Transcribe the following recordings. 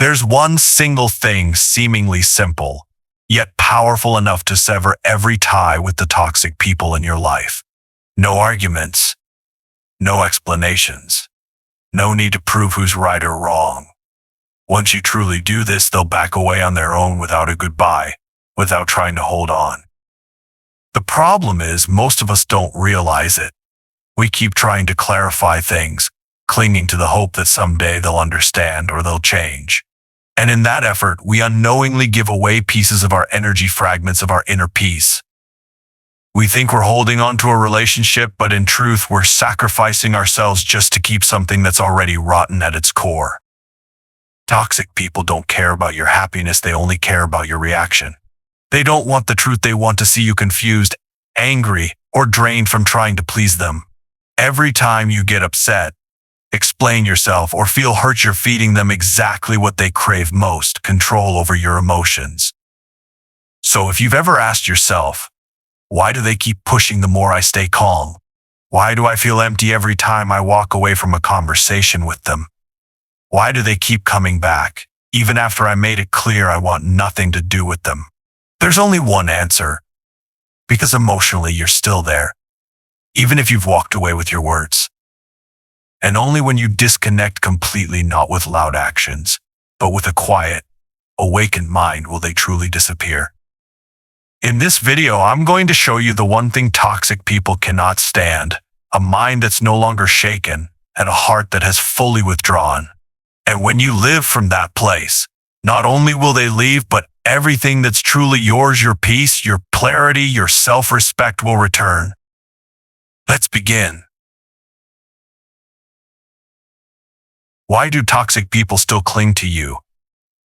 There's one single thing seemingly simple, yet powerful enough to sever every tie with the toxic people in your life. No arguments, no explanations, no need to prove who's right or wrong. Once you truly do this, they'll back away on their own without a goodbye, without trying to hold on. The problem is, most of us don't realize it. We keep trying to clarify things, clinging to the hope that someday they'll understand or they'll change. And in that effort, we unknowingly give away pieces of our energy, fragments of our inner peace. We think we're holding on to a relationship, but in truth, we're sacrificing ourselves just to keep something that's already rotten at its core. Toxic people don't care about your happiness, they only care about your reaction. They don't want the truth, they want to see you confused, angry, or drained from trying to please them. Every time you get upset, explain yourself, or feel hurt, you're feeding them exactly what they crave most: control over your emotions. So if you've ever asked yourself, why do they keep pushing the more I stay calm? Why do I feel empty every time I walk away from a conversation with them? Why do they keep coming back, even after I made it clear I want nothing to do with them? There's only one answer. Because emotionally you're still there, even if you've walked away with your words. And only when you disconnect completely, not with loud actions, but with a quiet, awakened mind, will they truly disappear. In this video, I'm going to show you the one thing toxic people cannot stand: a mind that's no longer shaken and a heart that has fully withdrawn. And when you live from that place, not only will they leave, but everything that's truly yours, your peace, your clarity, your self-respect, will return. Let's begin. Why do toxic people still cling to you,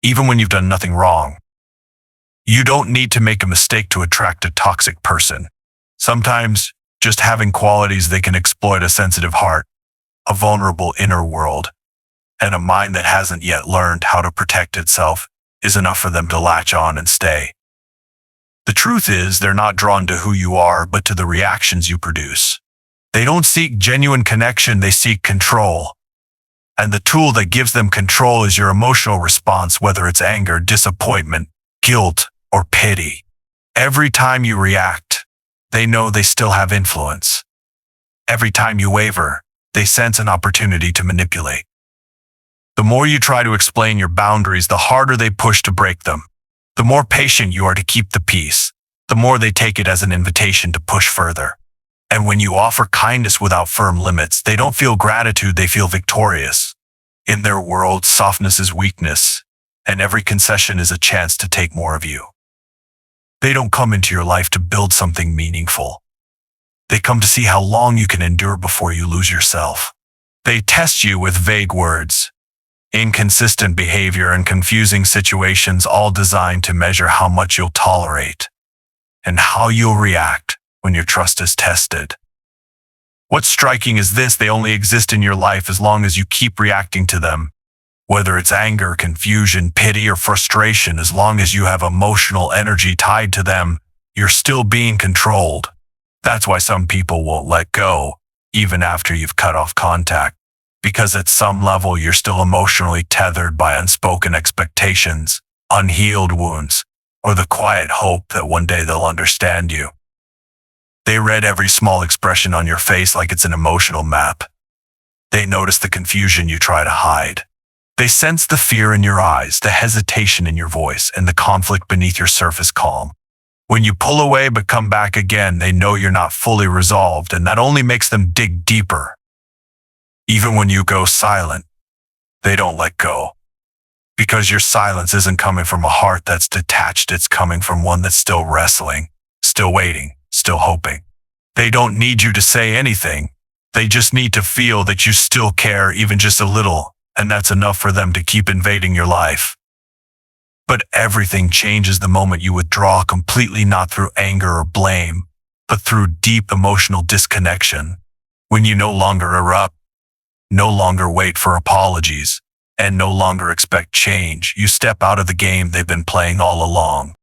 even when you've done nothing wrong? You don't need to make a mistake to attract a toxic person. Sometimes just having qualities they can exploit: a sensitive heart, a vulnerable inner world, and a mind that hasn't yet learned how to protect itself, is enough for them to latch on and stay. The truth is, they're not drawn to who you are, but to the reactions you produce. They don't seek genuine connection, they seek control. And the tool that gives them control is your emotional response, whether it's anger, disappointment, guilt, or pity. Every time you react, they know they still have influence. Every time you waver, they sense an opportunity to manipulate. The more you try to explain your boundaries, the harder they push to break them. The more patient you are to keep the peace, the more they take it as an invitation to push further. And when you offer kindness without firm limits, they don't feel gratitude, they feel victorious. In their world, softness is weakness, and every concession is a chance to take more of you. They don't come into your life to build something meaningful. They come to see how long you can endure before you lose yourself. They test you with vague words, inconsistent behavior, and confusing situations, all designed to measure how much you'll tolerate and how you'll react when your trust is tested. What's striking is this: they only exist in your life as long as you keep reacting to them. Whether it's anger, confusion, pity, or frustration, as long as you have emotional energy tied to them, you're still being controlled. That's why some people won't let go, even after you've cut off contact. Because at some level you're still emotionally tethered by unspoken expectations, unhealed wounds, or the quiet hope that one day they'll understand you. They read every small expression on your face like it's an emotional map. They notice the confusion you try to hide. They sense the fear in your eyes, the hesitation in your voice, and the conflict beneath your surface calm. When you pull away but come back again, they know you're not fully resolved, and that only makes them dig deeper. Even when you go silent, they don't let go. Because your silence isn't coming from a heart that's detached, it's coming from one that's still wrestling, still waiting, still hoping. They don't need you to say anything. They just need to feel that you still care, even just a little, and that's enough for them to keep invading your life. But everything changes the moment you withdraw completely, not through anger or blame, but through deep emotional disconnection. When you no longer erupt, no longer wait for apologies, and no longer expect change, you step out of the game they've been playing all along.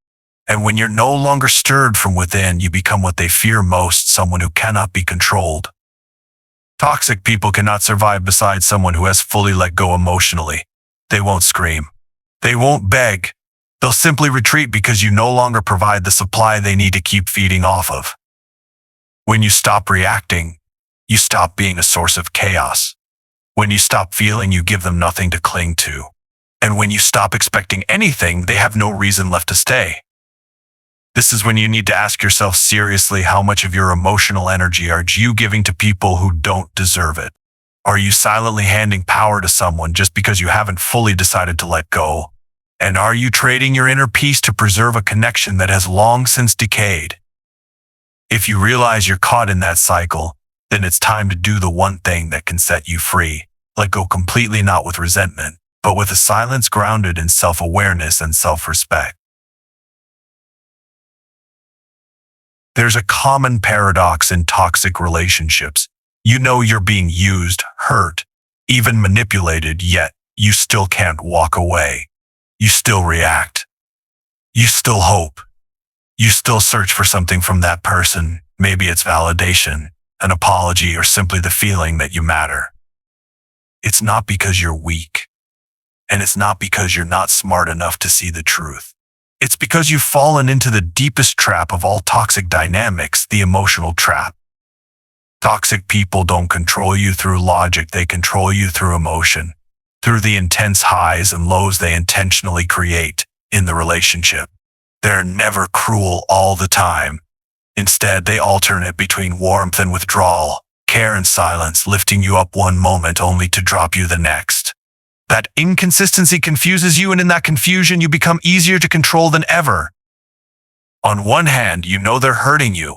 And when you're no longer stirred from within, you become what they fear most: someone who cannot be controlled. Toxic people cannot survive beside someone who has fully let go emotionally. They won't scream. They won't beg. They'll simply retreat because you no longer provide the supply they need to keep feeding off of. When you stop reacting, you stop being a source of chaos. When you stop feeling, you give them nothing to cling to. And when you stop expecting anything, they have no reason left to stay. This is when you need to ask yourself seriously, how much of your emotional energy are you giving to people who don't deserve it? Are you silently handing power to someone just because you haven't fully decided to let go? And are you trading your inner peace to preserve a connection that has long since decayed? If you realize you're caught in that cycle, then it's time to do the one thing that can set you free. Let go completely, not with resentment, but with a silence grounded in self-awareness and self-respect. There's a common paradox in toxic relationships. You know you're being used, hurt, even manipulated, yet you still can't walk away. You still react. You still hope. You still search for something from that person. Maybe it's validation, an apology, or simply the feeling that you matter. It's not because you're weak, and it's not because you're not smart enough to see the truth. It's because you've fallen into the deepest trap of all toxic dynamics, the emotional trap. Toxic people don't control you through logic, they control you through emotion, through the intense highs and lows they intentionally create in the relationship. They're never cruel all the time. Instead, they alternate between warmth and withdrawal, care and silence, lifting you up one moment only to drop you the next. That inconsistency confuses you, and in that confusion, you become easier to control than ever. On one hand, you know they're hurting you,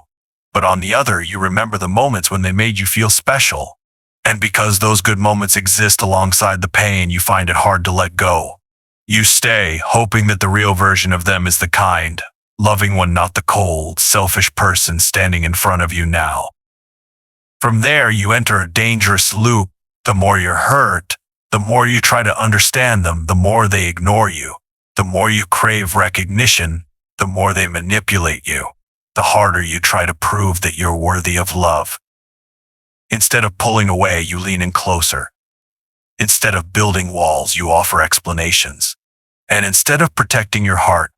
but on the other, you remember the moments when they made you feel special. And because those good moments exist alongside the pain, you find it hard to let go. You stay, hoping that the real version of them is the kind, loving one, not the cold, selfish person standing in front of you now. From there, you enter a dangerous loop. The more you're hurt, the more you try to understand them, the more they ignore you. The more you crave recognition, the more they manipulate you. The harder you try to prove that you're worthy of love. Instead of pulling away, you lean in closer. Instead of building walls, you offer explanations. And instead of protecting your heart,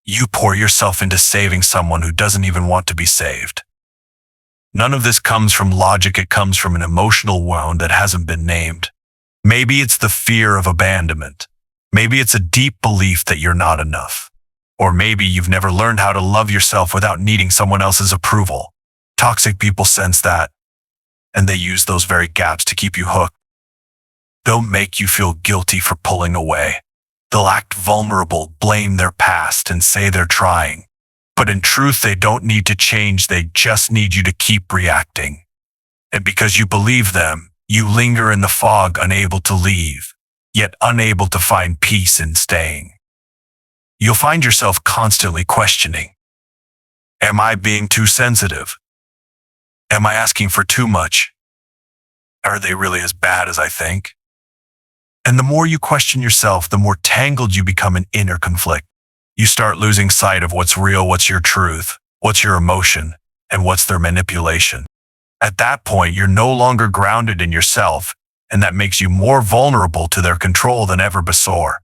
you pour yourself into saving someone who doesn't even want to be saved. None of this comes from logic, it comes from an emotional wound that hasn't been named. Maybe it's the fear of abandonment. Maybe it's a deep belief that you're not enough. Or maybe you've never learned how to love yourself without needing someone else's approval. Toxic people sense that, and they use those very gaps to keep you hooked. They'll make you feel guilty for pulling away. They'll act vulnerable, blame their past, and say they're trying. But in truth, they don't need to change, they just need you to keep reacting. And because you believe them, you linger in the fog, unable to leave, yet unable to find peace in staying. You'll find yourself constantly questioning. Am I being too sensitive? Am I asking for too much? Are they really as bad as I think? And the more you question yourself, the more tangled you become in inner conflict. You start losing sight of what's real, what's your truth, what's your emotion, and what's their manipulation. At that point, you're no longer grounded in yourself, and that makes you more vulnerable to their control than ever before.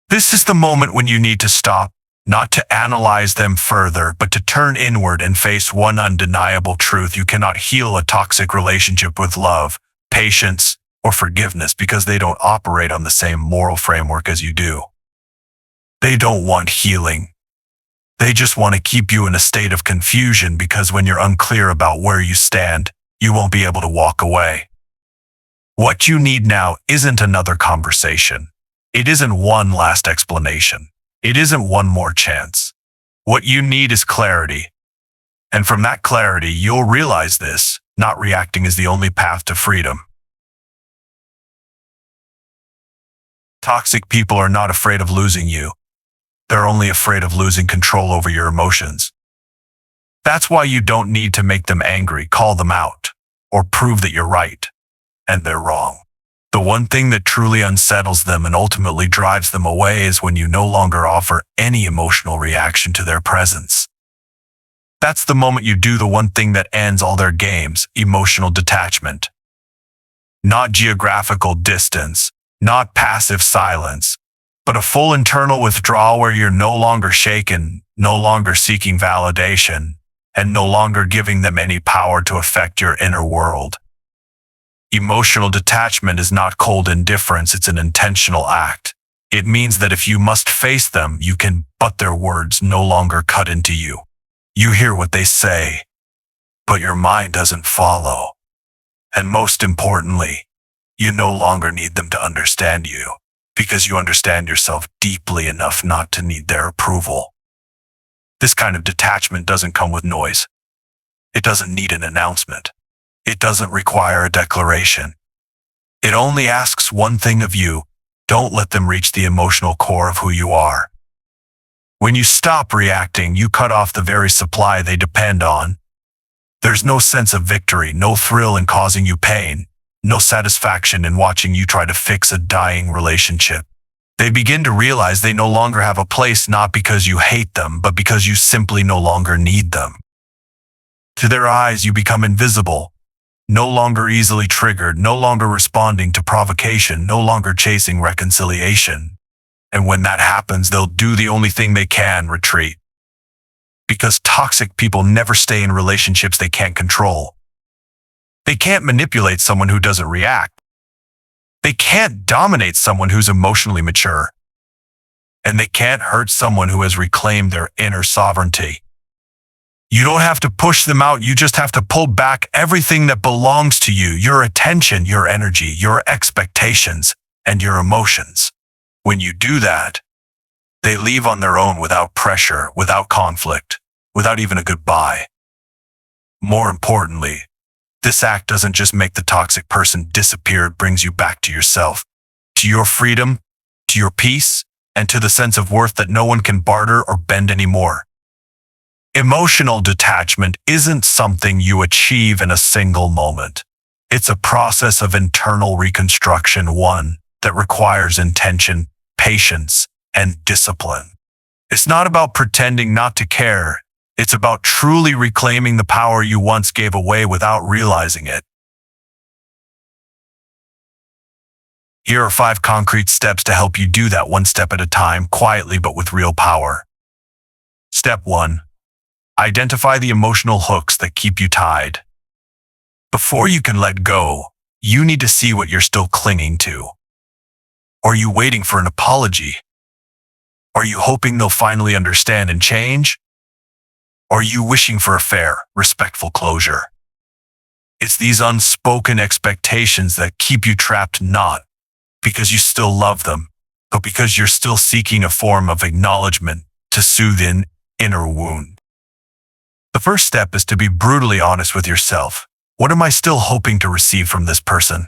This is the moment when you need to stop, not to analyze them further, but to turn inward and face one undeniable truth. You cannot heal a toxic relationship with love, patience, or forgiveness because they don't operate on the same moral framework as you do. They don't want healing. They just want to keep you in a state of confusion, because when you're unclear about where you stand, you won't be able to walk away. What you need now isn't another conversation. It isn't one last explanation. It isn't one more chance. What you need is clarity. And from that clarity, you'll realize this: not reacting is the only path to freedom. Toxic people are not afraid of losing you. They're only afraid of losing control over your emotions. That's why you don't need to make them angry, call them out, or prove that you're right and they're wrong. The one thing that truly unsettles them and ultimately drives them away is when you no longer offer any emotional reaction to their presence. That's the moment you do the one thing that ends all their games: emotional detachment. Not geographical distance, not passive silence, but a full internal withdrawal where you're no longer shaken, no longer seeking validation, and no longer giving them any power to affect your inner world. Emotional detachment is not cold indifference, it's an intentional act. It means that if you must face them, you can, but their words no longer cut into you. You hear what they say, but your mind doesn't follow. And most importantly, you no longer need them to understand you, because you understand yourself deeply enough not to need their approval. This kind of detachment doesn't come with noise. It doesn't need an announcement. It doesn't require a declaration. It only asks one thing of you: don't let them reach the emotional core of who you are. When you stop reacting, you cut off the very supply they depend on. There's no sense of victory, no thrill in causing you pain, no satisfaction in watching you try to fix a dying relationship. They begin to realize they no longer have a place, not because you hate them, but because you simply no longer need them. To their eyes, you become invisible, no longer easily triggered, no longer responding to provocation, no longer chasing reconciliation. And when that happens, they'll do the only thing they can: retreat. Because toxic people never stay in relationships they can't control. They can't manipulate someone who doesn't react. They can't dominate someone who's emotionally mature. And they can't hurt someone who has reclaimed their inner sovereignty. You don't have to push them out, you just have to pull back everything that belongs to you: your attention, your energy, your expectations, and your emotions. When you do that, they leave on their own, without pressure, without conflict, without even a goodbye. More importantly, this act doesn't just make the toxic person disappear, it brings you back to yourself, to your freedom, to your peace, and to the sense of worth that no one can barter or bend anymore. Emotional detachment isn't something you achieve in a single moment. It's a process of internal reconstruction, one that requires intention, patience, and discipline. It's not about pretending not to care. It's about truly reclaiming the power you once gave away without realizing it. Here are 5 concrete steps to help you do that, one step at a time, quietly but with real power. Step 1. Identify the emotional hooks that keep you tied. Before you can let go, you need to see what you're still clinging to. Are you waiting for an apology? Are you hoping they'll finally understand and change? Are you wishing for a fair, respectful closure? It's these unspoken expectations that keep you trapped, not because you still love them, but because you're still seeking a form of acknowledgement to soothe an inner wound. The first step is to be brutally honest with yourself. What am I still hoping to receive from this person?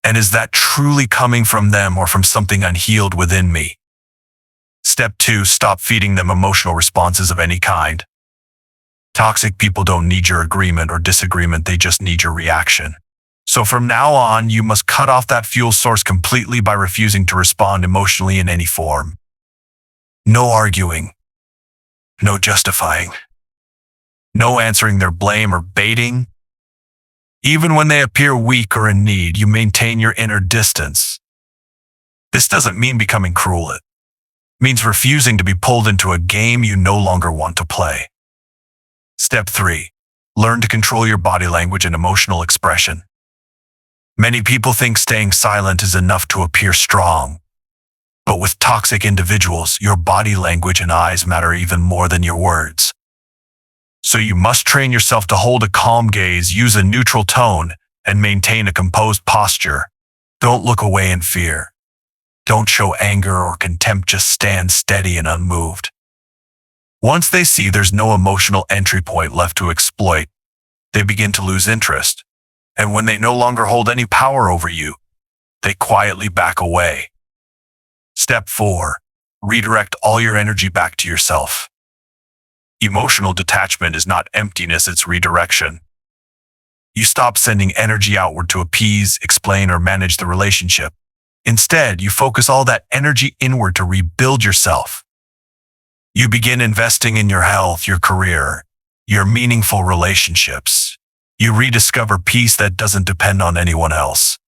And is that truly coming from them or from something unhealed within me? Step 2, stop feeding them emotional responses of any kind. Toxic people don't need your agreement or disagreement, they just need your reaction. So from now on, you must cut off that fuel source completely by refusing to respond emotionally in any form. No arguing. No justifying. No answering their blame or baiting. Even when they appear weak or in need, you maintain your inner distance. This doesn't mean becoming cruel. It means refusing to be pulled into a game you no longer want to play. Step 3. Learn to control your body language and emotional expression. Many people think staying silent is enough to appear strong. But with toxic individuals, your body language and eyes matter even more than your words. So you must train yourself to hold a calm gaze, use a neutral tone, and maintain a composed posture. Don't look away in fear. Don't show anger or contempt, just stand steady and unmoved. Once they see there's no emotional entry point left to exploit, they begin to lose interest. And when they no longer hold any power over you, they quietly back away. Step 4. Redirect all your energy back to yourself. Emotional detachment is not emptiness, it's redirection. You stop sending energy outward to appease, explain, or manage the relationship. Instead, you focus all that energy inward to rebuild yourself. You begin investing in your health, your career, your meaningful relationships. You rediscover peace that doesn't depend on anyone else.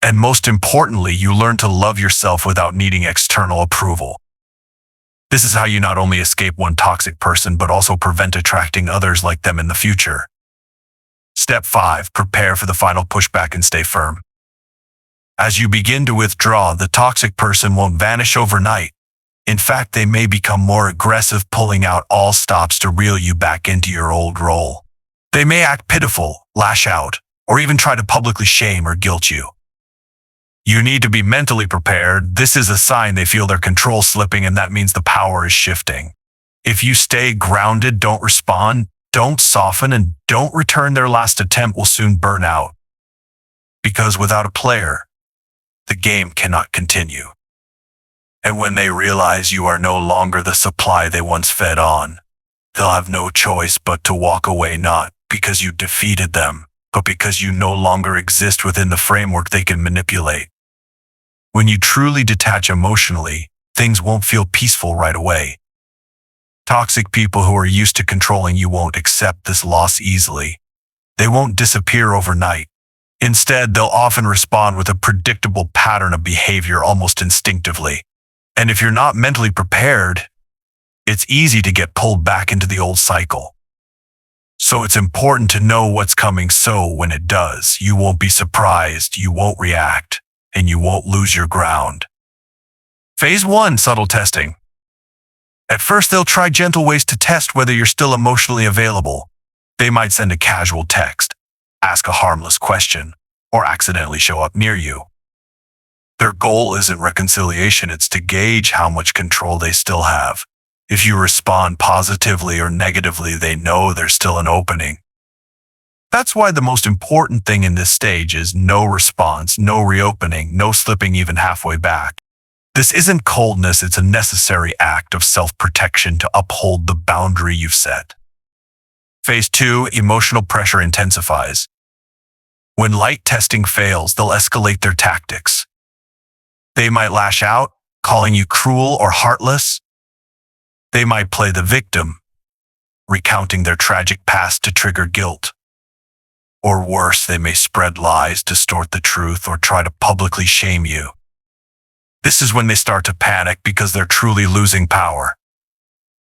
And most importantly, you learn to love yourself without needing external approval. This is how you not only escape one toxic person, but also prevent attracting others like them in the future. Step 5. Prepare for the final pushback and stay firm. As you begin to withdraw, the toxic person won't vanish overnight. In fact, they may become more aggressive, pulling out all stops to reel you back into your old role. They may act pitiful, lash out, or even try to publicly shame or guilt you. You need to be mentally prepared. This is a sign they feel their control slipping, and that means the power is shifting. If you stay grounded, don't respond, don't soften, and don't return, their last attempt will soon burn out. Because without a player, the game cannot continue. And when they realize you are no longer the supply they once fed on, they'll have no choice but to walk away, not because you defeated them, but because you no longer exist within the framework they can manipulate. When you truly detach emotionally, things won't feel peaceful right away. Toxic people who are used to controlling you won't accept this loss easily. They won't disappear overnight. Instead, they'll often respond with a predictable pattern of behavior almost instinctively. And if you're not mentally prepared, it's easy to get pulled back into the old cycle. So it's important to know what's coming, so when it does, you won't be surprised, you won't react, and you won't lose your ground. Phase 1. Subtle testing. At first, they'll try gentle ways to test whether you're still emotionally available. They might send a casual text, ask a harmless question, or accidentally show up near you. Their goal isn't reconciliation, it's to gauge how much control they still have. If you respond positively or negatively, they know there's still an opening. That's why the most important thing in this stage is no response, no reopening, no slipping even halfway back. This isn't coldness, it's a necessary act of self-protection to uphold the boundary you've set. Phase 2. Emotional pressure intensifies. When light testing fails, they'll escalate their tactics. They might lash out, calling you cruel or heartless. They might play the victim, recounting their tragic past to trigger guilt. Or worse, they may spread lies, distort the truth, or try to publicly shame you. This is when they start to panic because they're truly losing power.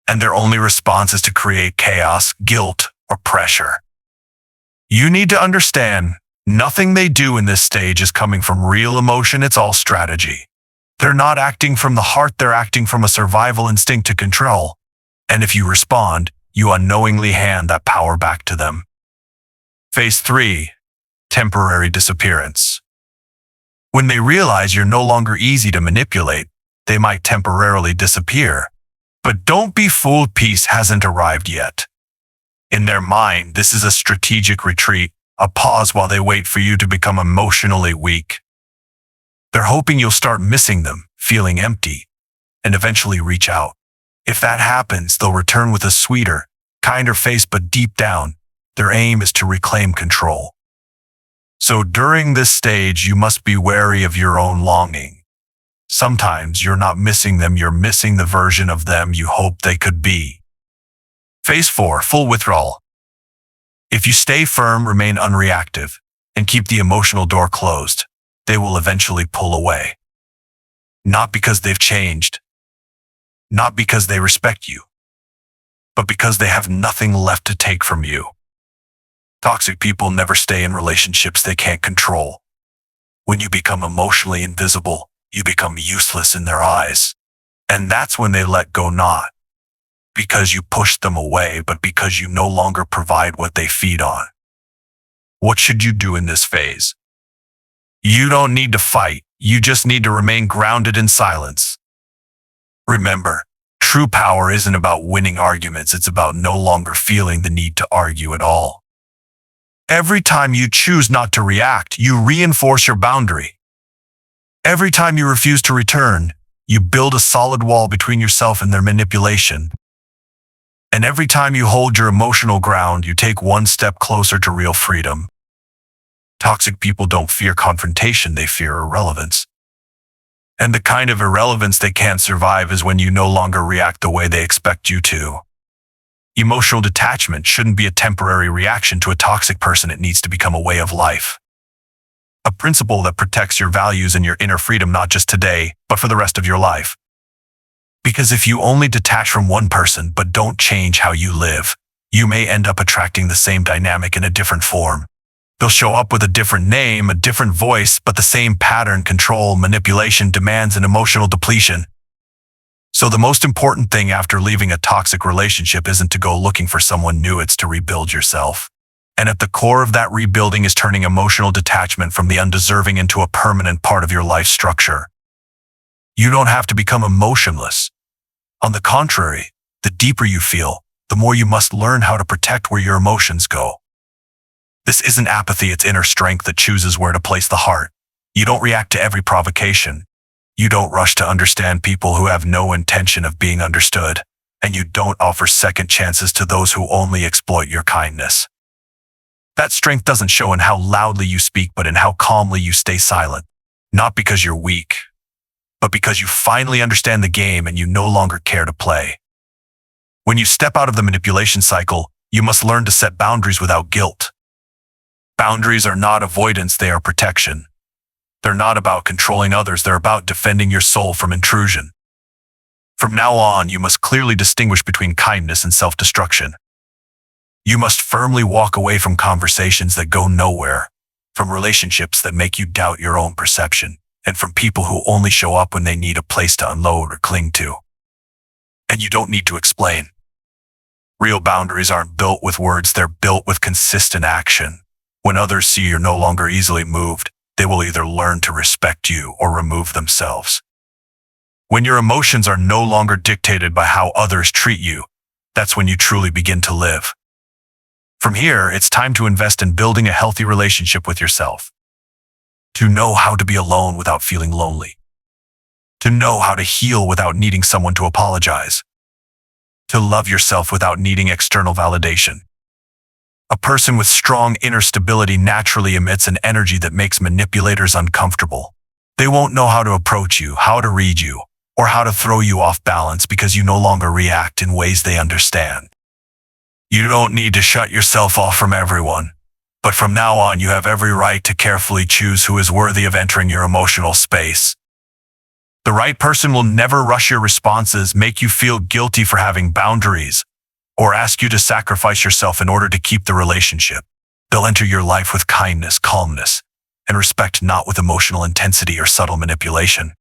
And their only response is to create chaos, guilt, or pressure. You need to understand, nothing they do in this stage is coming from real emotion, it's all strategy. They're not acting from the heart, they're acting from a survival instinct to control. And if you respond, you unknowingly hand that power back to them. Phase 3. Temporary disappearance. When they realize you're no longer easy to manipulate, they might temporarily disappear. But don't be fooled, peace hasn't arrived yet. In their mind, this is a strategic retreat, a pause while they wait for you to become emotionally weak. They're hoping you'll start missing them, feeling empty, and eventually reach out. If that happens, they'll return with a sweeter, kinder face, but deep down, their aim is to reclaim control. So during this stage, you must be wary of your own longing. Sometimes you're not missing them, you're missing the version of them you hoped they could be. Phase 4. Full withdrawal. If you stay firm, remain unreactive, and keep the emotional door closed, they will eventually pull away. Not because they've changed, not because they respect you, but because they have nothing left to take from you. Toxic people never stay in relationships they can't control. When you become emotionally invisible, you become useless in their eyes. And that's when they let go, not because you pushed them away, but because you no longer provide what they feed on. What should you do in this phase? You don't need to fight, you just need to remain grounded in silence. Remember, true power isn't about winning arguments, it's about no longer feeling the need to argue at all. Every time you choose not to react, you reinforce your boundary. Every time you refuse to return, you build a solid wall between yourself and their manipulation. And every time you hold your emotional ground, you take one step closer to real freedom. Toxic people don't fear confrontation, they fear irrelevance. And the kind of irrelevance they can't survive is when you no longer react the way they expect you to. Emotional detachment shouldn't be a temporary reaction to a toxic person, it needs to become a way of life. A principle that protects your values and your inner freedom not just today, but for the rest of your life. Because if you only detach from one person but don't change how you live, you may end up attracting the same dynamic in a different form. They'll show up with a different name, a different voice, but the same pattern: control, manipulation, demands, and emotional depletion. So the most important thing after leaving a toxic relationship isn't to go looking for someone new, it's to rebuild yourself. And at the core of that rebuilding is turning emotional detachment from the undeserving into a permanent part of your life structure. You don't have to become emotionless. On the contrary, the deeper you feel, the more you must learn how to protect where your emotions go. This isn't apathy, it's inner strength that chooses where to place the heart. You don't react to every provocation. You don't rush to understand people who have no intention of being understood. And you don't offer second chances to those who only exploit your kindness. That strength doesn't show in how loudly you speak, but in how calmly you stay silent. Not because you're weak, but because you finally understand the game and you no longer care to play. When you step out of the manipulation cycle, you must learn to set boundaries without guilt. Boundaries are not avoidance, they are protection. They're not about controlling others, they're about defending your soul from intrusion. From now on, you must clearly distinguish between kindness and self-destruction. You must firmly walk away from conversations that go nowhere, from relationships that make you doubt your own perception, and from people who only show up when they need a place to unload or cling to. And you don't need to explain. Real boundaries aren't built with words, they're built with consistent action. When others see you're no longer easily moved, they will either learn to respect you or remove themselves. When your emotions are no longer dictated by how others treat you, that's when you truly begin to live. From here, it's time to invest in building a healthy relationship with yourself. To know how to be alone without feeling lonely. To know how to heal without needing someone to apologize. To love yourself without needing external validation. A person with strong inner stability naturally emits an energy that makes manipulators uncomfortable. They won't know how to approach you, how to read you, or how to throw you off balance because you no longer react in ways they understand. You don't need to shut yourself off from everyone, but from now on you have every right to carefully choose who is worthy of entering your emotional space. The right person will never rush your responses, make you feel guilty for having boundaries, or ask you to sacrifice yourself in order to keep the relationship. They'll enter your life with kindness, calmness, and respect, not with emotional intensity or subtle manipulation.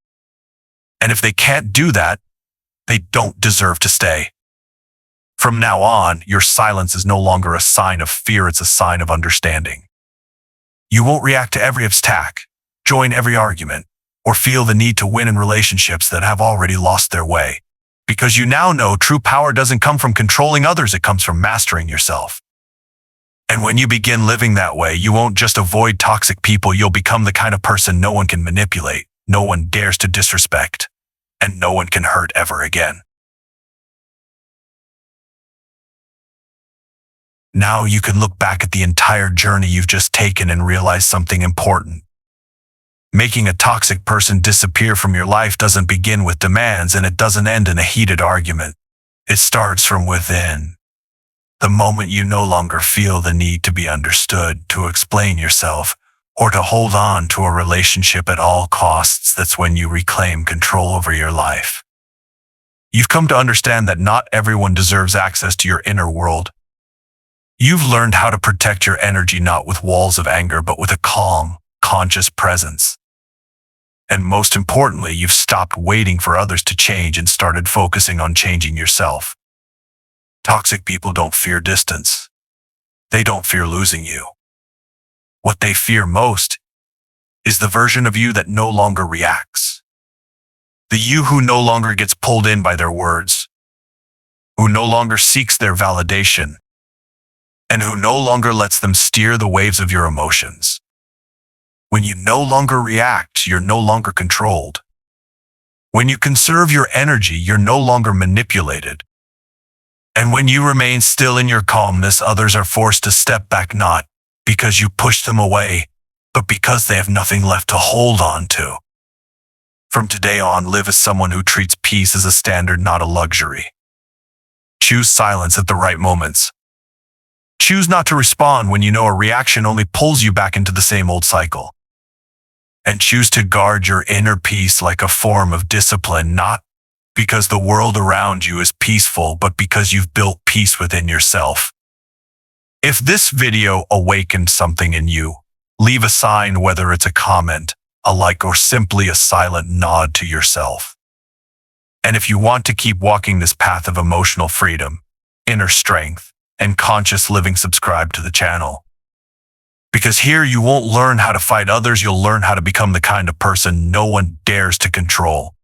And if they can't do that, they don't deserve to stay. From now on, your silence is no longer a sign of fear, it's a sign of understanding. You won't react to every attack, join every argument, or feel the need to win in relationships that have already lost their way. Because you now know true power doesn't come from controlling others, it comes from mastering yourself. And when you begin living that way, you won't just avoid toxic people, you'll become the kind of person no one can manipulate, no one dares to disrespect, and no one can hurt ever again. Now you can look back at the entire journey you've just taken and realize something important. Making a toxic person disappear from your life doesn't begin with demands, and it doesn't end in a heated argument. It starts from within. The moment you no longer feel the need to be understood, to explain yourself, or to hold on to a relationship at all costs, that's when you reclaim control over your life. You've come to understand that not everyone deserves access to your inner world. You've learned how to protect your energy not with walls of anger, but with a calm, conscious presence. And most importantly, you've stopped waiting for others to change and started focusing on changing yourself. Toxic people don't fear distance. They don't fear losing you. What they fear most is the version of you that no longer reacts. The you who no longer gets pulled in by their words, who no longer seeks their validation, and who no longer lets them steer the waves of your emotions. When you no longer react, you're no longer controlled. When you conserve your energy, you're no longer manipulated. And when you remain still in your calmness, others are forced to step back, not because you push them away, but because they have nothing left to hold on to. From today on, live as someone who treats peace as a standard, not a luxury. Choose silence at the right moments. Choose not to respond when you know a reaction only pulls you back into the same old cycle. and choose to guard your inner peace like a form of discipline, not because the world around you is peaceful, but because you've built peace within yourself. If this video awakened something in you, leave a sign, whether it's a comment, a like, or simply a silent nod to yourself. And if you want to keep walking this path of emotional freedom, inner strength, and conscious living, subscribe to the channel. Because here you won't learn how to fight others, you'll learn how to become the kind of person no one dares to control.